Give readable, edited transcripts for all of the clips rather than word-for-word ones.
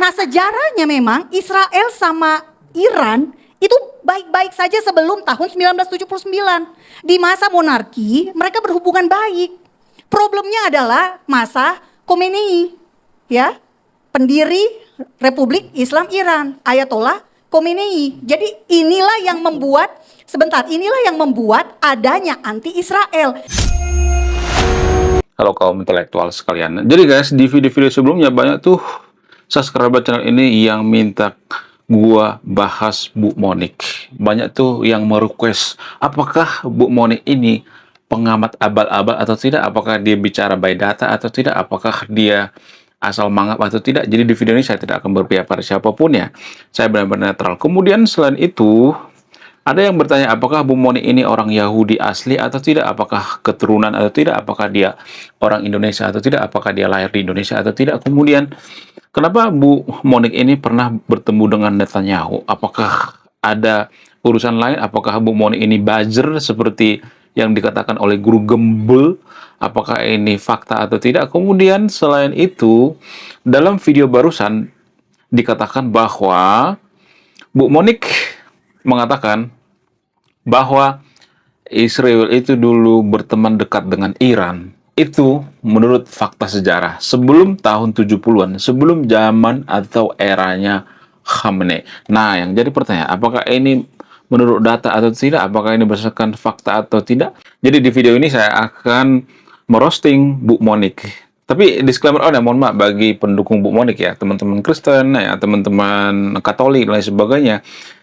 Nah, sejarahnya memang Israel sama Iran itu baik-baik saja sebelum tahun 1979. Di masa monarki, mereka berhubungan baik. Problemnya adalah masa Khomeini, ya, pendiri Republik Islam Iran, Ayatollah Khomeini. Jadi inilah yang membuat adanya anti-Israel. Halo kaum intelektual sekalian. Jadi guys, di video-video sebelumnya banyak tuh subscriber channel ini yang minta gua bahas Bu Monik. Banyak tuh yang merequest, apakah Bu Monik ini pengamat abal-abal atau tidak? Apakah dia bicara by data atau tidak? Apakah dia asal mangap atau tidak? Jadi di video ini saya tidak akan berpihak pada siapapun ya. Saya benar-benar netral. Kemudian selain itu, ada yang bertanya, apakah Bu Monik ini orang Yahudi asli atau tidak? Apakah keturunan atau tidak? Apakah dia orang Indonesia atau tidak? Apakah dia lahir di Indonesia atau tidak? Kemudian, kenapa Bu Monik ini pernah bertemu dengan Netanyahu? Apakah ada urusan lain? Apakah Bu Monik ini buzzer seperti yang dikatakan oleh guru gembel? Apakah ini fakta atau tidak? Kemudian, selain itu, dalam video barusan dikatakan bahwa Bu Monik mengatakan bahwa Israel itu dulu berteman dekat dengan Iran. Itu menurut fakta sejarah sebelum tahun 70-an, sebelum zaman atau eranya Khamenei. Nah, yang jadi pertanyaan, apakah ini menurut data atau tidak? Apakah ini berdasarkan fakta atau tidak? Jadi di video ini saya akan merosting Bu Monik. Tapi disclaimer mohon maaf bagi pendukung Bu Monik ya, teman-teman Kristen, ya, teman-teman Katolik dan lain sebagainya.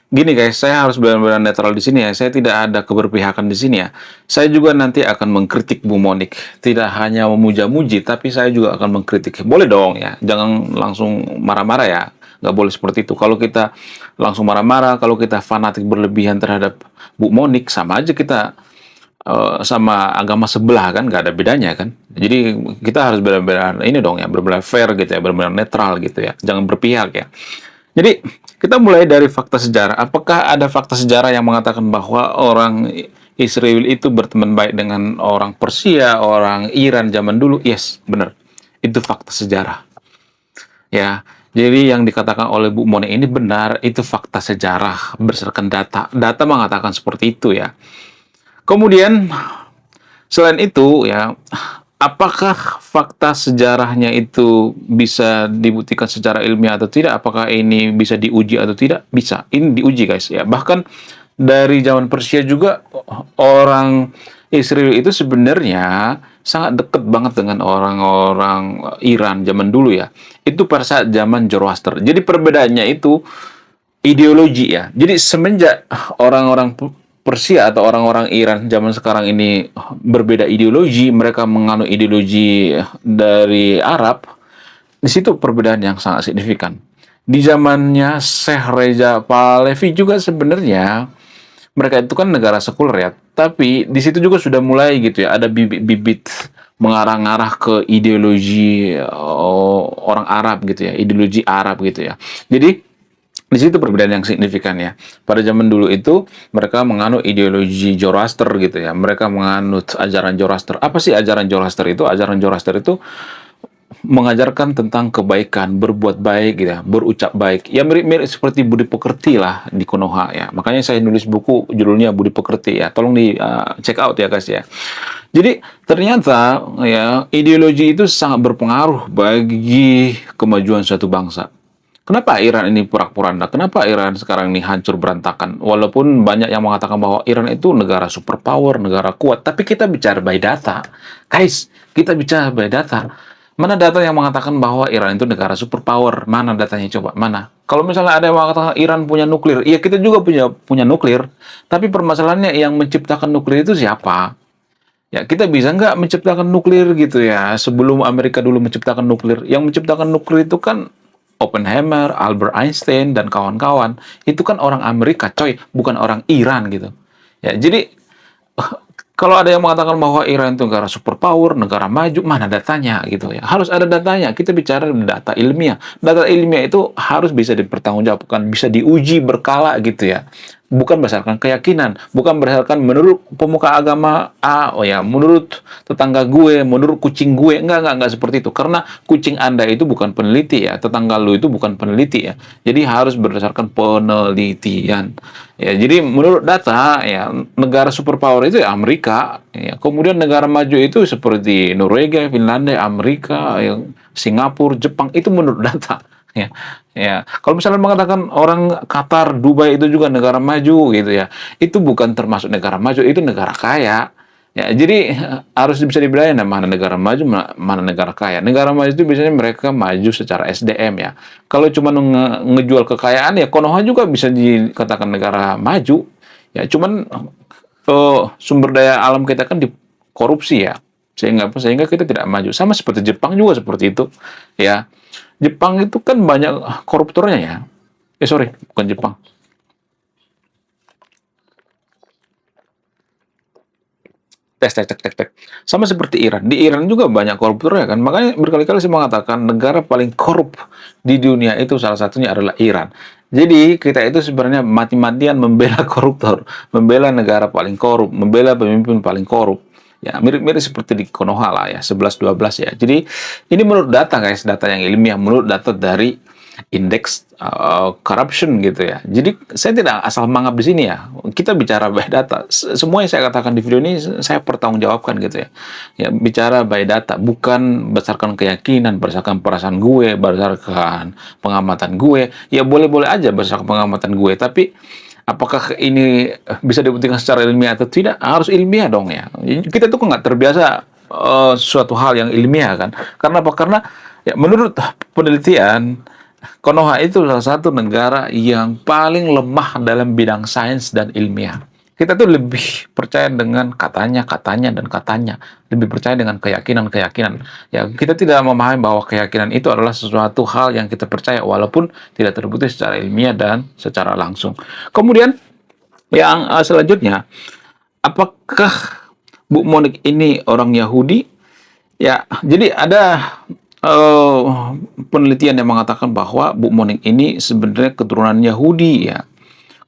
Gini guys, saya harus benar-benar netral di sini ya. Saya tidak ada keberpihakan di sini ya. Saya juga nanti akan mengkritik Bu Monik. Tidak hanya memuja-muji, tapi saya juga akan mengkritik. Boleh dong ya, jangan langsung marah-marah ya. Nggak boleh seperti itu. Kalau kita langsung marah-marah, kalau kita fanatik berlebihan terhadap Bu Monik, sama aja kita sama agama sebelah kan, nggak ada bedanya kan. Jadi kita harus benar-benar ini dong ya, benar-benar fair gitu ya, benar-benar netral gitu ya. Jangan berpihak ya. Jadi kita mulai dari fakta sejarah. Apakah ada fakta sejarah yang mengatakan bahwa orang Israel itu berteman baik dengan orang Persia, orang Iran zaman dulu? Yes, benar. Itu fakta sejarah. Ya, jadi yang dikatakan oleh Bu Monik ini benar, itu fakta sejarah berdasarkan data. Data mengatakan seperti itu ya. Kemudian selain itu ya, apakah fakta sejarahnya itu bisa dibuktikan secara ilmiah atau tidak? Apakah ini bisa diuji atau tidak? Bisa. Ini diuji guys ya. Bahkan dari zaman Persia juga orang Israel itu sebenarnya sangat dekat banget dengan orang-orang Iran zaman dulu ya. Itu pada saat zaman Zoroaster. Jadi perbedaannya itu ideologi ya. Jadi semenjak orang-orang Persia atau orang-orang Iran zaman sekarang ini berbeda ideologi, mereka menganut ideologi dari Arab, di situ perbedaan yang sangat signifikan. Di zamannya Syekh Reza Pahlavi juga sebenarnya mereka itu kan negara sekuler ya, tapi di situ juga sudah mulai gitu ya, ada bibit-bibit mengarah-arah ke ideologi orang Arab gitu ya, ideologi Arab gitu ya. Jadi di situ perbedaan yang signifikan ya. Pada zaman dulu itu mereka menganut ideologi Zoroaster gitu ya. Mereka menganut ajaran Zoroaster. Apa sih ajaran Zoroaster itu? Ajaran Zoroaster itu mengajarkan tentang kebaikan, berbuat baik gitu ya, berucap baik. Ya mirip-mirip seperti budi pekerti lah di Konoha ya. Makanya saya nulis buku judulnya Budi Pekerti ya. Tolong di check out ya guys ya. Jadi ternyata ya ideologi itu sangat berpengaruh bagi kemajuan suatu bangsa. Kenapa Iran ini porak-poranda? Kenapa Iran sekarang ini hancur berantakan? Walaupun banyak yang mengatakan bahwa Iran itu negara superpower, negara kuat, tapi kita bicara by data. Guys, kita bicara by data. Mana data yang mengatakan bahwa Iran itu negara superpower? Mana datanya coba? Mana? Kalau misalnya ada yang mengatakan Iran punya nuklir, iya kita juga punya nuklir. Tapi permasalahannya yang menciptakan nuklir itu siapa? Ya, kita bisa nggak menciptakan nuklir gitu ya? Sebelum Amerika dulu menciptakan nuklir, yang menciptakan nuklir itu kan Oppenheimer, Albert Einstein, dan kawan-kawan. Itu kan orang Amerika, coy. Bukan orang Iran, gitu. Ya, jadi, kalau ada yang mengatakan bahwa Iran itu negara superpower, negara maju, mana datanya, gitu ya. Harus ada datanya. Kita bicara data ilmiah. Data ilmiah itu harus bisa dipertanggungjawabkan, bisa diuji berkala, gitu ya. bukan berdasarkan keyakinan, bukan berdasarkan menurut pemuka agama A, oh ya, menurut tetangga gue, menurut kucing gue, enggak seperti itu. Karena kucing Anda itu bukan peneliti ya, tetangga lu itu bukan peneliti ya. Jadi harus berdasarkan penelitian. Ya, jadi menurut data ya, negara superpower itu ya Amerika, ya. Kemudian negara maju itu seperti Norwegia, Finlandia, Amerika, ya, Singapura, Jepang, itu menurut data. Ya, ya. Kalau misalnya mengatakan orang Qatar, Dubai itu juga negara maju gitu ya, itu bukan termasuk negara maju, itu negara kaya. Ya, jadi harus bisa dibedain mana negara maju, mana negara kaya. Negara maju itu biasanya mereka maju secara SDM ya. Kalau cuma ngejual kekayaan ya Konoha juga bisa dikatakan negara maju. Ya, cuman sumber daya alam kita kan dikorupsi ya. Sehingga kita tidak maju. Sama seperti Jepang juga seperti itu. Ya. Jepang itu kan banyak koruptornya ya. Sorry, bukan Jepang. Tek. Sama seperti Iran. Di Iran juga banyak koruptornya kan. Makanya berkali-kali saya mengatakan negara paling korup di dunia itu salah satunya adalah Iran. Jadi kita itu sebenarnya mati-matian membela koruptor, membela negara paling korup, membela pemimpin paling korup. Ya, mirip-mirip seperti di Konoha lah ya, 11-12 ya. Jadi ini menurut data guys, data yang ilmiah, menurut data dari indeks corruption gitu ya. Jadi saya tidak asal mangap di sini ya. Kita bicara by data. Semua yang saya katakan di video ini saya pertanggungjawabkan gitu ya. Ya, bicara by data, bukan berdasarkan keyakinan, berdasarkan perasaan gue, berdasarkan pengamatan gue. Ya boleh-boleh aja berdasarkan pengamatan gue, tapi apakah ini bisa dibuktikan secara ilmiah atau tidak? Harus ilmiah dong ya. Kita tuh nggak terbiasa suatu hal yang ilmiah kan. Karena apa? Karena ya, menurut penelitian, Konoha itu salah satu negara yang paling lemah dalam bidang sains dan ilmiah. Kita tuh lebih percaya dengan katanya, dan katanya. Lebih percaya dengan keyakinan. Ya, kita tidak memahami bahwa keyakinan itu adalah sesuatu hal yang kita percaya walaupun tidak terbukti secara ilmiah dan secara langsung. Kemudian yang selanjutnya, apakah Bu Monik ini orang Yahudi? Ya, jadi ada penelitian yang mengatakan bahwa Bu Monik ini sebenarnya keturunan Yahudi ya.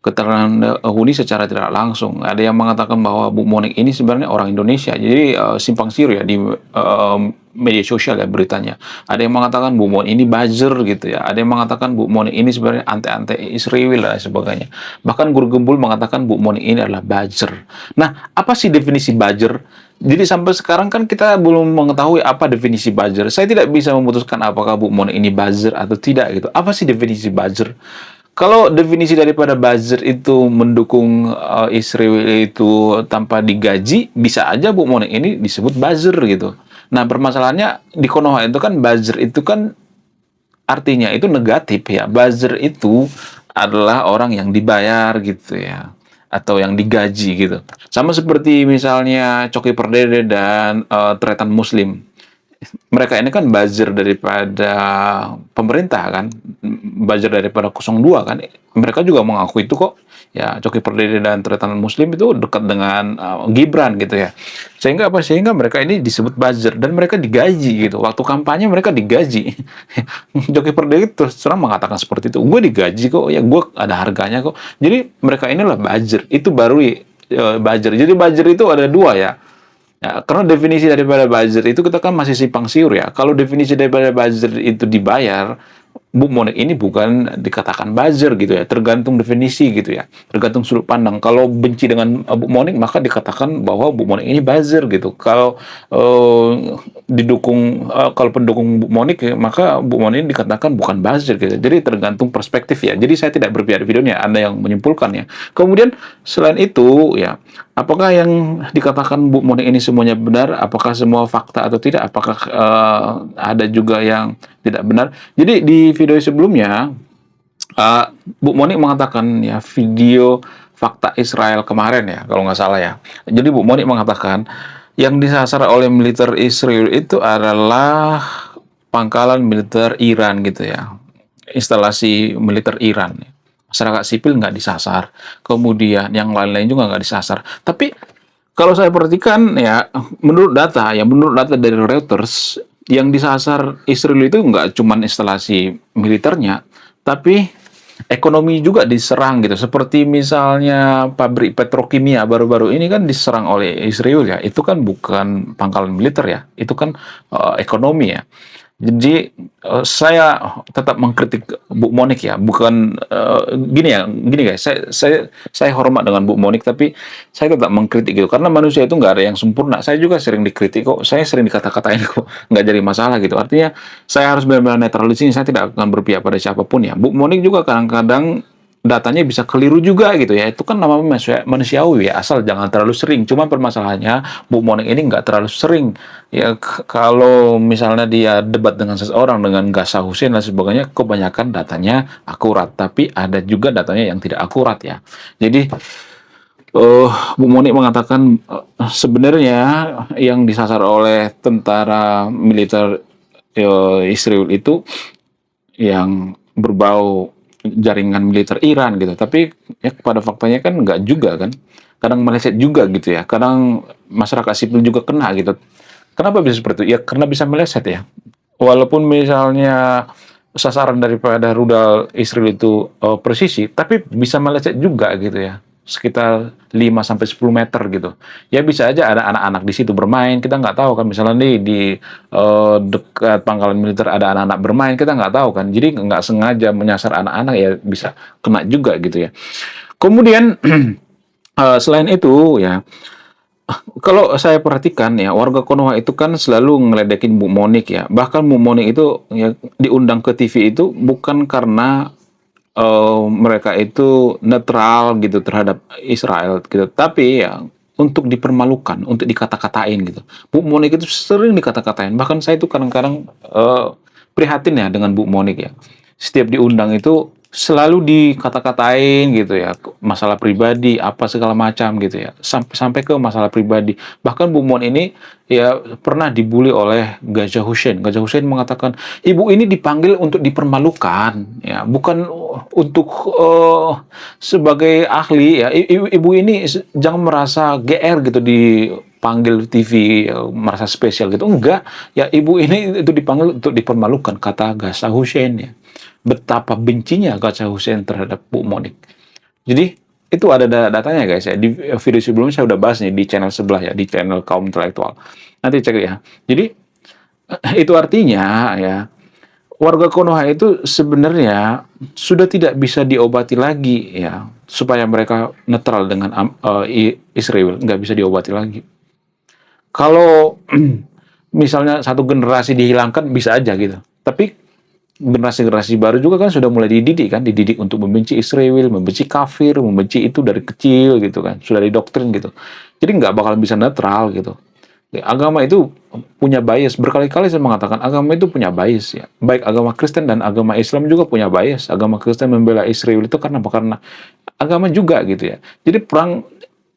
Keterangan Yahudi secara tidak langsung. Ada yang mengatakan bahwa Bu Monik ini sebenarnya orang Indonesia. Jadi simpang siur ya di media sosial ya beritanya. Ada yang mengatakan Bu Monik ini buzzer gitu ya. Ada yang mengatakan Bu Monik ini sebenarnya anti Israel dan sebagainya. Bahkan Guru Gembul mengatakan Bu Monik ini adalah buzzer. Nah, apa sih definisi buzzer? Jadi sampai sekarang kan kita belum mengetahui apa definisi buzzer. Saya tidak bisa memutuskan apakah Bu Monik ini buzzer atau tidak gitu. Apa sih definisi buzzer? Kalau definisi daripada buzzer itu mendukung Israel itu tanpa digaji, bisa aja Bu Monik ini disebut buzzer gitu. Nah, permasalahannya di Konoha itu kan buzzer itu kan artinya itu negatif ya. Buzzer itu adalah orang yang dibayar gitu ya, atau yang digaji gitu. Sama seperti misalnya Coki Pardede dan Tretan Muslim. Mereka ini kan buzzer daripada pemerintah kan, buzzer daripada 02 kan. Mereka juga mengaku itu kok. Ya, Coki Pardede dan Tretan Muslim itu dekat dengan Gibran gitu ya. Sehingga apa? Sehingga mereka ini disebut buzzer dan mereka digaji gitu. Waktu kampanye mereka digaji. Coki Pardede terus terang mengatakan seperti itu. Gue digaji kok, ya gue ada harganya kok. Jadi mereka inilah buzzer. Itu baru buzzer. Jadi buzzer itu ada dua ya. Ya, karena definisi daripada buzzer itu kita kan masih simpang siur ya. Kalau definisi daripada buzzer itu dibayar, Bu Monik ini bukan dikatakan buzzer gitu ya. Tergantung definisi gitu ya. Tergantung sudut pandang. Kalau benci dengan Bu Monik maka dikatakan bahwa Bu Monik ini buzzer gitu. Kalau kalau pendukung Bu Monik ya, maka Bu Monik ini dikatakan bukan buzzer gitu. Jadi tergantung perspektif ya. Jadi saya tidak berpihak di videonya. Anda yang menyimpulkan ya. Kemudian selain itu ya, apakah yang dikatakan Bu Monik ini semuanya benar? Apakah semua fakta atau tidak? Apakah ada juga yang tidak benar? Jadi di video sebelumnya, Bu Monik mengatakan ya video fakta Israel kemarin ya, kalau nggak salah ya. Jadi Bu Monik mengatakan yang disasar oleh militer Israel itu adalah pangkalan militer Iran gitu ya. Instalasi militer Iran. Masyarakat sipil nggak disasar. Kemudian yang lain-lain juga nggak disasar. Tapi kalau saya perhatikan ya, menurut data dari Reuters, yang disasar Israel itu nggak cuma instalasi militernya, tapi ekonomi juga diserang gitu. Seperti misalnya pabrik petrokimia baru-baru ini kan diserang oleh Israel ya. Itu kan bukan pangkalan militer ya. Itu kan ekonomi ya. Jadi saya tetap mengkritik Bu Monik ya, bukan gini guys, saya hormat dengan Bu Monik, tapi saya tetap mengkritik gitu, karena manusia itu nggak ada yang sempurna. Saya juga sering dikritik kok, saya sering dikata-katain kok, nggak jadi masalah gitu. Artinya saya harus benar-benar netral di sini, saya tidak akan berpihak pada siapapun ya. Bu Monik juga kadang-kadang datanya bisa keliru juga gitu ya. Itu kan namanya manusiawi ya, asal jangan terlalu sering. Cuma permasalahannya Bu Monik ini nggak terlalu sering. Ya kalau misalnya dia debat dengan seseorang dengan Gaza Hussein dan sebagainya, kebanyakan datanya akurat. Tapi ada juga datanya yang tidak akurat ya. Jadi Bu Monik mengatakan sebenarnya yang disasar oleh tentara militer Israel itu yang berbau jaringan militer Iran gitu. Tapi ya pada faktanya kan nggak juga kan. Kadang meleset juga gitu ya. Kadang masyarakat sipil juga kena gitu. Kenapa bisa seperti itu? Ya karena bisa meleset ya. Walaupun misalnya sasaran daripada rudal Israel itu presisi, tapi bisa meleset juga gitu ya. Sekitar 5 sampai 10 meter gitu. Ya bisa aja ada anak-anak di situ bermain, kita nggak tahu kan. Misalnya nih di dekat pangkalan militer ada anak-anak bermain, kita nggak tahu kan. Jadi nggak sengaja menyasar anak-anak ya bisa kena juga gitu ya. Kemudian selain itu ya, kalau saya perhatikan ya, warga Konoha itu kan selalu ngeledekin Bu Monik ya. Bahkan Bu Monik itu ya diundang ke TV itu bukan karena mereka itu netral gitu terhadap Israel gitu, tapi ya untuk dipermalukan, untuk dikata-katain gitu. Bu Monik itu sering dikata-katain. Bahkan saya itu kadang-kadang prihatin ya dengan Bu Monik ya. Setiap diundang itu selalu dikata-katain gitu ya, masalah pribadi apa segala macam gitu ya, sampai ke masalah pribadi. Bahkan Bu Mon ini ya pernah dibully oleh Gaza Hussein. Gaza Hussein mengatakan ibu ini dipanggil untuk dipermalukan ya, bukan untuk sebagai ahli ya. Ibu ini jangan merasa GR gitu dipanggil TV merasa spesial gitu, enggak ya. Ibu ini itu dipanggil untuk dipermalukan, kata Gaza Hussein ya. Betapa bencinya Gaza Hussein terhadap Bu Monik. Jadi itu ada datanya guys ya. Di video sebelumnya saya udah bahas nih di channel sebelah ya, di channel kaum intelektual. Nanti cek ya. Jadi itu artinya ya, warga Konoha itu sebenarnya sudah tidak bisa diobati lagi ya, supaya mereka netral dengan Israel, nggak bisa diobati lagi. Kalau misalnya satu generasi dihilangkan bisa aja gitu, tapi generasi-generasi baru juga kan sudah mulai dididik untuk membenci Israel, membenci kafir, membenci itu dari kecil gitu kan, sudah didoktrin gitu. Jadi nggak bakal bisa netral gitu. Ya, agama itu punya bias. Berkali-kali saya mengatakan agama itu punya bias ya. Baik agama Kristen dan agama Islam juga punya bias. Agama Kristen membela Israel itu karena apa? Karena agama juga gitu ya. Jadi perang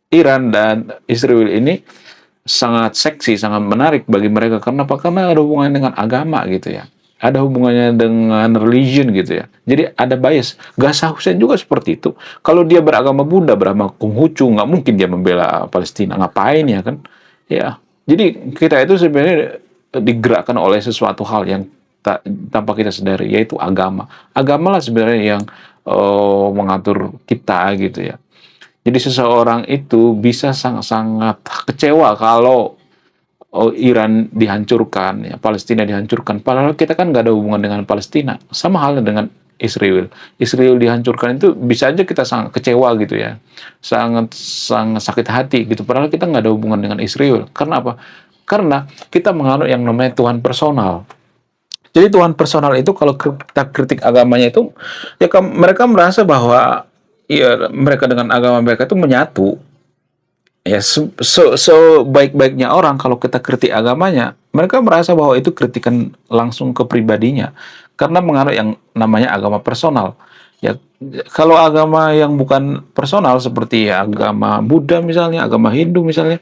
Iran dan Israel ini sangat seksi, sangat menarik bagi mereka. Karena apa? Karena ada hubungannya dengan agama gitu ya. Ada hubungannya dengan religion gitu ya. Jadi ada bias. Gaza Hussein juga seperti itu. Kalau dia beragama Buddha, beragama Konghucu, nggak mungkin dia membela Palestina. Ngapain ya kan? Ya. Jadi kita itu sebenarnya digerakkan oleh sesuatu hal yang tanpa kita sadari, yaitu agama. Agama lah sebenarnya yang mengatur kita gitu ya. Jadi seseorang itu bisa sangat-sangat kecewa kalau Iran dihancurkan, ya, Palestina dihancurkan. Padahal kita kan nggak ada hubungan dengan Palestina. Sama halnya dengan Israel. Israel dihancurkan itu bisa aja kita sangat kecewa gitu ya. Sangat sangat sakit hati gitu. Padahal kita nggak ada hubungan dengan Israel. Karena apa? Karena kita menganut yang namanya Tuhan personal. Jadi Tuhan personal itu kalau kita kritik agamanya itu, ya mereka merasa bahwa ya mereka dengan agama mereka itu menyatu. Ya, baik-baiknya orang kalau kita kritik agamanya, mereka merasa bahwa itu kritikan langsung ke pribadinya. Karena menganut yang namanya agama personal. Ya, kalau agama yang bukan personal seperti ya, agama Buddha misalnya, agama Hindu misalnya,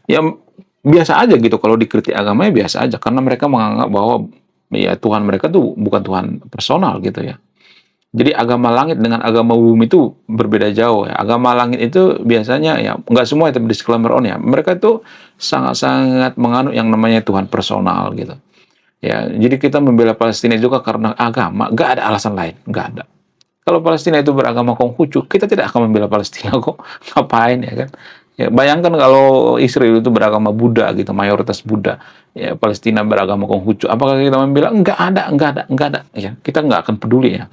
ya biasa aja gitu kalau dikritik agamanya biasa aja. Karena mereka menganggap bahwa ya Tuhan mereka tuh bukan Tuhan personal gitu ya. Jadi agama langit dengan agama bumi itu berbeda jauh ya. Agama langit itu biasanya ya nggak semua itu disclaimer on ya. Mereka itu sangat-sangat menganut yang namanya Tuhan personal gitu. Ya, jadi kita membela Palestina juga karena agama, nggak ada alasan lain, nggak ada. Kalau Palestina itu beragama Konghucu, kita tidak akan membela Palestina kok. Ngapain ya kan? Ya, bayangkan kalau Israel itu beragama Buddha gitu, mayoritas Buddha. Ya, Palestina beragama Konghucu. Apakah kita membela? Enggak ada. Ya, kita nggak akan peduli ya.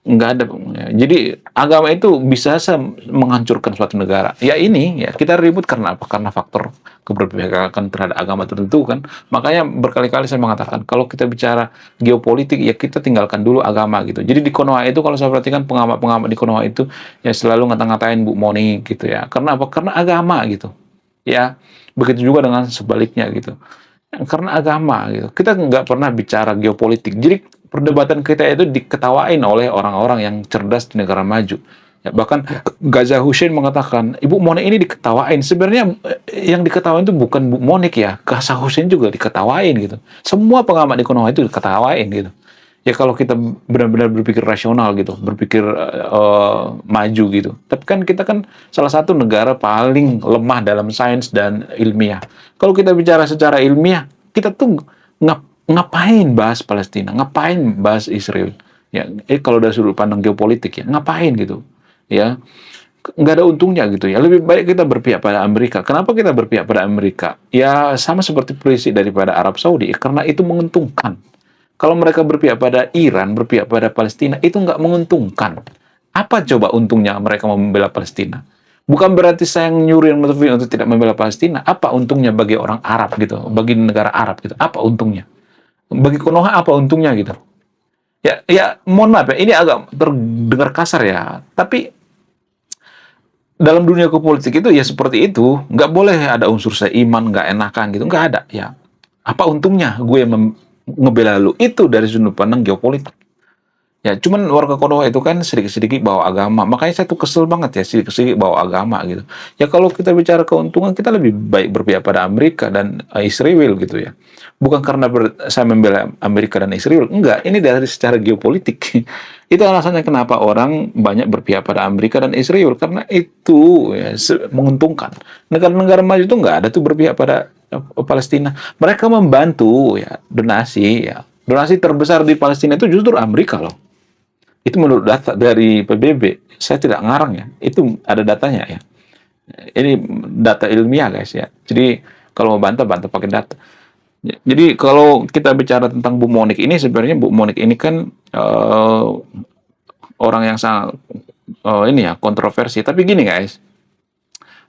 Nggak ada. Ya. Jadi agama itu bisa saja menghancurkan suatu negara. Ya ini, ya kita ribut karena apa? Karena faktor keberpihakan terhadap agama tertentu kan. Makanya berkali-kali saya mengatakan kalau kita bicara geopolitik ya kita tinggalkan dulu agama gitu. Jadi di Konoha itu kalau saya perhatikan pengamat-pengamat di Konoha itu ya selalu ngata-ngatain Bu Moni gitu ya. Karena apa? Karena agama gitu. Ya begitu juga dengan sebaliknya gitu. Karena agama gitu. Kita nggak pernah bicara geopolitik. Jadi perdebatan kita itu diketawain oleh orang-orang yang cerdas di negara maju. Ya, bahkan Gaza Hussein mengatakan, Ibu Monik ini diketawain. Sebenarnya yang diketawain itu bukan Bu Monik ya. Gaza Hussein juga diketawain gitu. Semua pengamat di Konoha itu diketawain gitu. Ya kalau kita benar-benar berpikir rasional gitu, berpikir maju gitu. Tapi kan kita kan salah satu negara paling lemah dalam sains dan ilmiah. Kalau kita bicara secara ilmiah, kita tuh ngapain bahas Palestina, ngapain bahas Israel? Ya, kalau dari sudut pandang geopolitik ya, ngapain gitu? Ya, nggak ada untungnya gitu ya. Lebih baik kita berpihak pada Amerika. Kenapa kita berpihak pada Amerika? Ya sama seperti polisi daripada Arab Saudi, karena itu menguntungkan. Kalau mereka berpihak pada Iran, berpihak pada Palestina, itu nggak menguntungkan. Apa coba untungnya mereka membela Palestina? Bukan berarti saya nyuruh yang untuk tidak membela Palestina. Apa untungnya bagi orang Arab gitu, bagi negara Arab gitu? Apa untungnya? Bagi Konoha apa untungnya gitu? Ya, mohon maaf ya, ini agak terdengar kasar ya. Tapi dalam dunia politik itu ya seperti itu. Nggak boleh ada unsur seiman, nggak enakan gitu. Nggak ada ya. Apa untungnya gue ngebela lu? Itu dari sudut pandang geopolitik. Ya, cuman warga Konoha itu kan sedikit-sedikit bawa agama. Makanya saya tuh kesel banget ya, sedikit-sedikit bawa agama gitu. Ya kalau kita bicara keuntungan, kita lebih baik berpihak pada Amerika dan Israel gitu ya. Bukan karena saya membela Amerika dan Israel. Enggak, ini dari secara geopolitik. Itu alasannya kenapa orang banyak berpihak pada Amerika dan Israel. Karena itu ya, menguntungkan. Negara-negara maju itu enggak ada tuh berpihak pada Palestina. Mereka membantu ya, donasi ya. Donasi terbesar di Palestina itu justru Amerika loh. Itu menurut data dari PBB. Saya tidak ngarang ya. Itu ada datanya ya. Ini data ilmiah guys ya. Jadi kalau mau bantah pakai data. Jadi kalau kita bicara tentang Bu Monik ini sebenarnya Bu Monik ini kan orang yang sangat ini ya kontroversi. Tapi gini guys.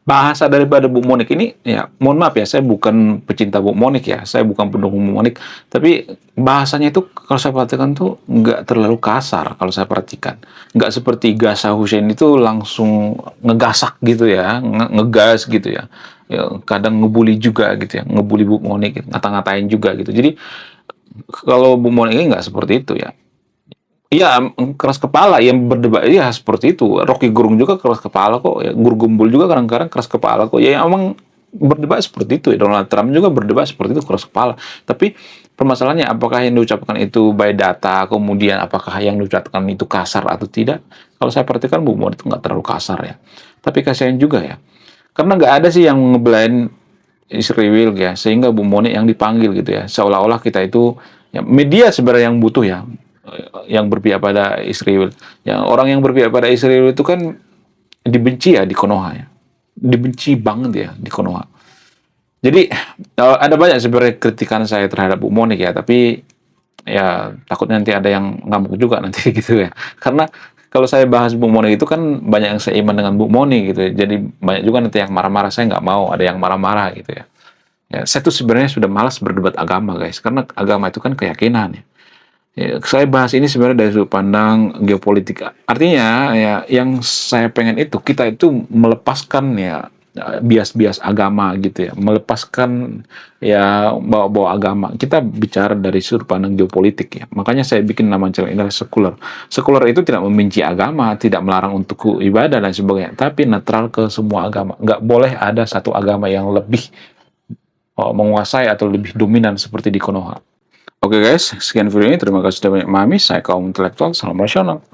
Bahasa daripada Bu Monik ini, ya mohon maaf ya, saya bukan pecinta Bu Monik ya, saya bukan pendukung Bu Monik, tapi bahasanya itu kalau saya perhatikan tuh nggak terlalu kasar kalau saya perhatikan. Nggak seperti Gaza Hussein itu langsung ngegasak gitu ya, ngegas gitu ya. Ya, kadang ngebully juga gitu ya, ngebully Bu Monik, ngata-ngatain juga gitu. Jadi kalau Bu Monik ini nggak seperti itu ya. Iya, keras kepala yang berdebat ya seperti itu. Rocky Gerung juga keras kepala kok. Ya, Gurgumbul juga kadang-kadang keras kepala kok. Ya emang berdebat seperti itu. Ya. Donald Trump juga berdebat seperti itu keras kepala. Tapi permasalahannya apakah yang diucapkan itu by data, kemudian apakah yang diucapkan itu kasar atau tidak? Kalau saya perhatikan Bu Mon itu nggak terlalu kasar ya. Tapi kasihan juga ya. Karena nggak ada sih yang ngebelain Israel ya, sehingga Bu Moni yang dipanggil gitu ya. Seolah-olah kita itu ya, media sebenarnya yang butuh ya, yang berpihak pada Israel. Yang orang yang berpihak pada Israel itu kan dibenci ya di Konoha ya. Dibenci banget ya di Konoha. Jadi ada banyak sebenarnya kritikan saya terhadap Bu Monik ya, tapi ya takut nanti ada yang ngamuk juga nanti gitu ya. Karena kalau saya bahas Bu Monik itu kan banyak yang seiman dengan Bu Monik gitu ya. Jadi banyak juga nanti yang marah-marah, saya nggak mau ada yang marah-marah gitu ya. Ya, saya tuh sebenarnya sudah malas berdebat agama guys, karena agama itu kan keyakinan ya. Ya, saya bahas ini sebenarnya dari sudut pandang geopolitik. Artinya ya yang saya pengen itu kita itu melepaskan ya bias-bias agama gitu ya, melepaskan ya bawa-bawa agama. Kita bicara dari sudut pandang geopolitik ya. Makanya saya bikin nama channel ini sekuler. Sekuler itu tidak membenci agama, tidak melarang untuk ibadah dan sebagainya, tapi netral ke semua agama. Nggak boleh ada satu agama yang lebih menguasai atau lebih dominan seperti di Konoha. Oke guys, sekian video ini. Terima kasih sudah banyak memahami. Saya kaum intelektual, salam rasional.